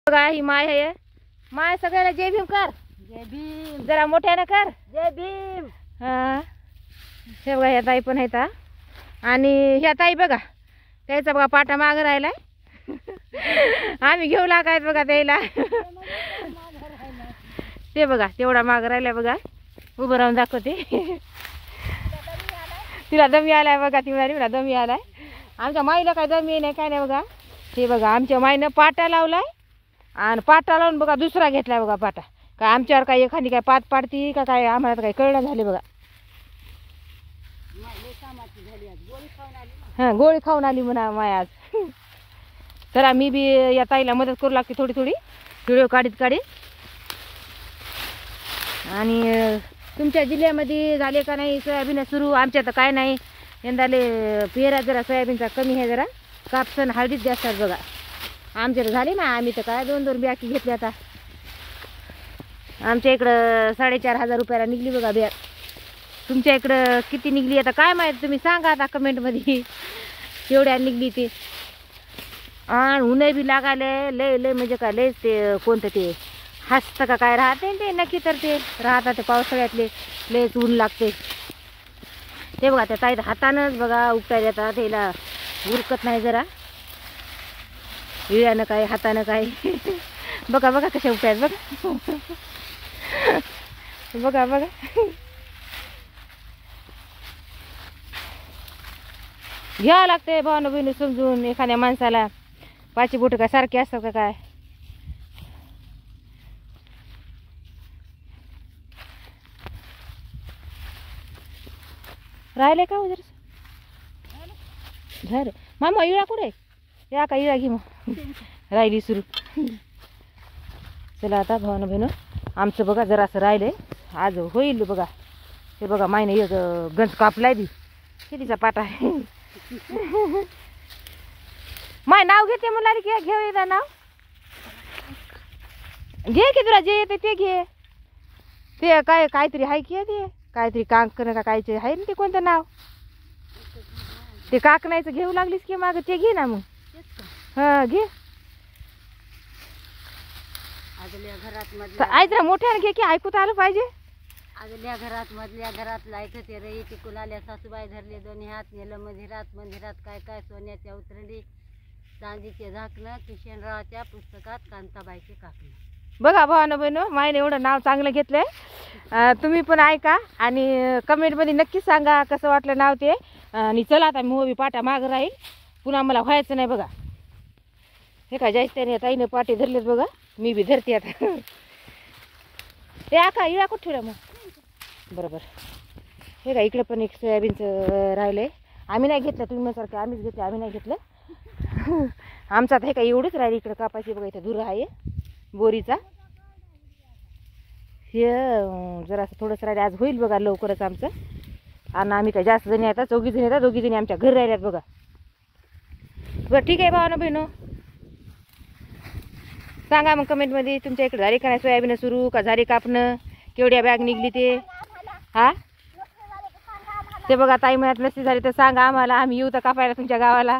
बघा ही माय आहे. माय सगळ्याला जय भीम कर. जय भीम. जरा मोठ्यानं कर. जय भीम. हा हे बघा ह्या ताई पण आहेत हा. आणि ह्या ताई बघा त्याचा बघा पाटा माग राहिलाय. आम्ही घेऊ लागायत बघा त्याला. ते बघा तेवढा माग राहिलाय बघा. उभं राहून दाखवते. तिला दमी आलाय बघा. ती म्हणाली मला दमी आलाय. आमच्या माईला काय दमी नाही काय नाही बघा. ते बघा आमच्या माईनं पाटा लावलाय आणि पाटा लावून बघा दुसरा घेतलाय बघा पाटा. काय आमच्यावर काय एखादी काय पात पाडती का काय आम्हाला तर काही कळलं झाले बघा. हां गोळी खाऊन आली म्हणा माय आज. चला मी बी या ताईला मदत करू लागते थोडी थोडी व्हिडिओ काढीत. आणि तुमच्या जिल्ह्यामध्ये झाले का नाही सोयाबीन सुरू? आमच्या तर काय नाही. यंदाले पेरा जरा सोयाबीनचा कमी आहे. जरा कापसन हळदीत जास्त बघा. आमच्या तर झाले ना. आम्ही तर काय 2-2 बॅग घेतली आता. आमच्या इकडं 4,500 रुपयाला निघली बघा बॅग. तुमच्या इकडं किती निघली आता काय माहीत? तुम्ही सांगा आता कमेंटमध्ये केवढ्या निघली ते. आणि ऊन बी लागायले लय लय म्हणजे काय लयच ते कोणतं ते हसतं का काय राहते ते नक्की तर ते राहतात ते पावसाळ्यातले लयच ऊन लागते. ते बघा त्या ताईत हातानंच बघा उपटायला येतात. त्याला उरकत नाही जरा विळ्यानं काय हातानं काय. बघा बघा कशा उपटायत बघा. बघा बघा घ्यावं लागते भावना बहिणी समजून. एखाद्या माणसाला पाची बोट काय सारखे असतात का काय? राहिले का जर झालं मामा इळा कुठे या का इळा घे मग. राहिली सुरू. चला आता भावना बहिण आमचं बघा जरा असं राहिलंय आज होईल बघा. हे बघा मायने एक गंज कापलाय बी. कितीचा पाटा आहे. माय नाव घेते म्हणला की घेऊ येता नाव घे की तुला जे येते ते घे. ते काय काहीतरी आहे की ते काहीतरी कांकण का कायचे आहे ना ते कोणतं नाव ते काकणायचं घेऊ लागलीस की माग ते घे ना मग. हा घे. आजरा मोठ्याने घे की ऐकूत आलं पाहिजे. आजल्या घरात मधल्या घरात ऐकते रे. तिकून आल्या सासूबाई धरले दोन्ही हात नेलं मंदिरात काय काय सोन्याच्या उतरडी चांदीचे झाकणं किशनरावच्या पुस्तकात कांताबाईचे काकणं. बघा भावानं बहिण मायने एवढं नाव चांगलं घेतलंय. तुम्ही पण ऐका आणि कमेंटमध्ये नक्की सांगा कसं वाटलं नाव ते. आणि चला आता मी उभी पाटा मागं राहील पुन्हा मला व्हायचं नाही बघा. हे का जास्त त्याने ताईने पाटे धरलेत बघा. मी बी धरते आता. ते आका इळा कुठं ठेवला मग बरोबर. हे का इकडे पण एक सोयाबीनचं राहिलंय. आम्ही नाही घेतलं तुम्ही म्हणसारखं आम्हीच घेतलं. आम्ही नाही घेतलं. आमचं आता हे का एवढंच राहिलं इकडं कापायची बघा. इथं दूर आहे बोरीचा. हे जरासं थोडंसं राहिले आज होईल बघा लवकरच आमचं. आणि आम्ही काय जास्त जणी येतात 4 जणी येतात 2 जणी आमच्या घरी राहिल्यात बघा. बरं ठीक आहे भावानं बहिणो सांगा मग कमेंटमध्ये तुमच्या इकडे झाली का नाही सोयाबीन सुरू का झाली कापणं केवढ्या बॅग निघली ते. हा ते बघा ताई म्हणत नसती झाली तर सांगा आम्हाला. आम्ही येऊ तर कापायला तुमच्या गावाला.